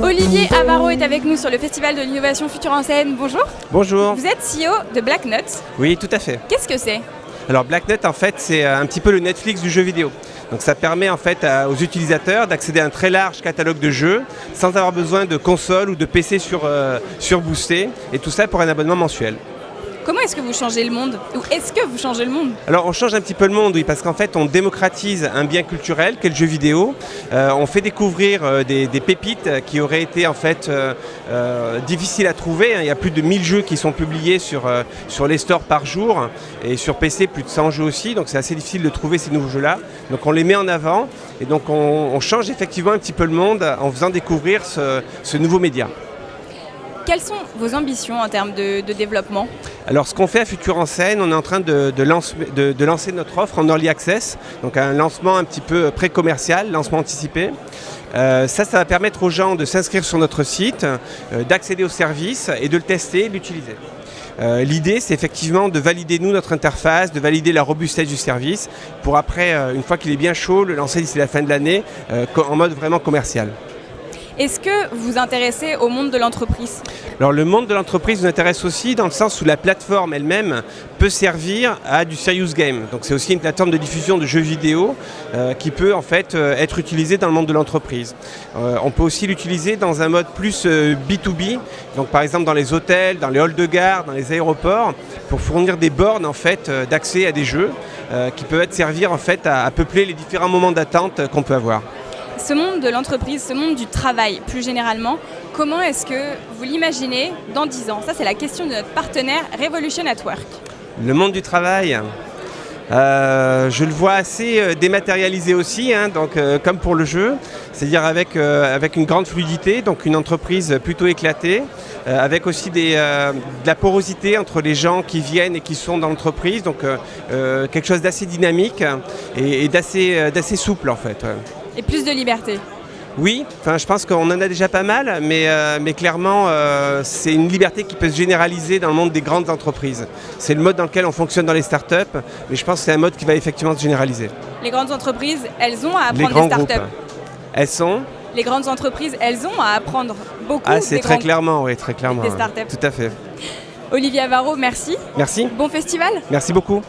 Olivier Avaro est avec nous sur le Festival de l'innovation Futur en scène. Bonjour. Bonjour. Vous êtes CEO de Blacknut. Oui, tout à fait. Qu'est-ce que c'est ? Alors Blacknut, en fait, c'est un petit peu le Netflix du jeu vidéo. Donc ça permet en fait aux utilisateurs d'accéder à un très large catalogue de jeux sans avoir besoin de console ou de PC surboosté, et tout ça pour un abonnement mensuel. Comment est-ce que vous changez le monde ? Ou est-ce que vous changez le monde ? Alors on change un petit peu le monde, oui, parce qu'en fait on démocratise un bien culturel qu'est le jeu vidéo. On fait découvrir des pépites qui auraient été en fait difficiles à trouver. Il y a plus de 1000 jeux qui sont publiés sur les stores par jour, et sur PC plus de 100 jeux aussi, donc c'est assez difficile de trouver ces nouveaux jeux-là. Donc on les met en avant, et donc on change effectivement un petit peu le monde en faisant découvrir ce nouveau média. Quelles sont vos ambitions en termes de développement ? Alors ce qu'on fait à Futur en scène, on est en train de lancer notre offre en Early Access, donc un lancement un petit peu pré-commercial, lancement anticipé. Ça va permettre aux gens de s'inscrire sur notre site, d'accéder au service et de le tester et de l'utiliser. L'idée, c'est effectivement de valider notre interface, de valider la robustesse du service, pour après, une fois qu'il est bien chaud, le lancer d'ici la fin de l'année en mode vraiment commercial. Est-ce que vous vous intéressez au monde de l'entreprise ? Alors le monde de l'entreprise nous intéresse aussi dans le sens où la plateforme elle-même peut servir à du serious game. Donc c'est aussi une plateforme de diffusion de jeux vidéo qui peut en fait être utilisée dans le monde de l'entreprise. On peut aussi l'utiliser dans un mode plus B2B, donc par exemple dans les hôtels, dans les halls de gare, dans les aéroports, pour fournir des bornes en fait d'accès à des jeux qui peuvent servir en fait à peupler les différents moments d'attente qu'on peut avoir. Ce monde de l'entreprise, ce monde du travail plus généralement, comment est-ce que vous l'imaginez dans 10 ans ? Ça, c'est la question de notre partenaire Revolution at Work. Le monde du travail, je le vois assez dématérialisé aussi, donc, comme pour le jeu, c'est-à-dire avec une grande fluidité, donc une entreprise plutôt éclatée, avec aussi de la porosité entre les gens qui viennent et qui sont dans l'entreprise, donc quelque chose d'assez dynamique et d'assez souple en fait. Et plus de liberté. Oui, je pense qu'on en a déjà pas mal, mais clairement, c'est une liberté qui peut se généraliser dans le monde des grandes entreprises. C'est le mode dans lequel on fonctionne dans les startups, mais je pense que c'est un mode qui va effectivement se généraliser. Les grandes entreprises, elles ont à apprendre des startups. Elles sont ? Les grandes entreprises, elles ont à apprendre beaucoup c'est très clairement, oui, très clairement. Des startups. Tout à fait. Olivier Avaro, merci. Merci. Bon festival. Merci beaucoup.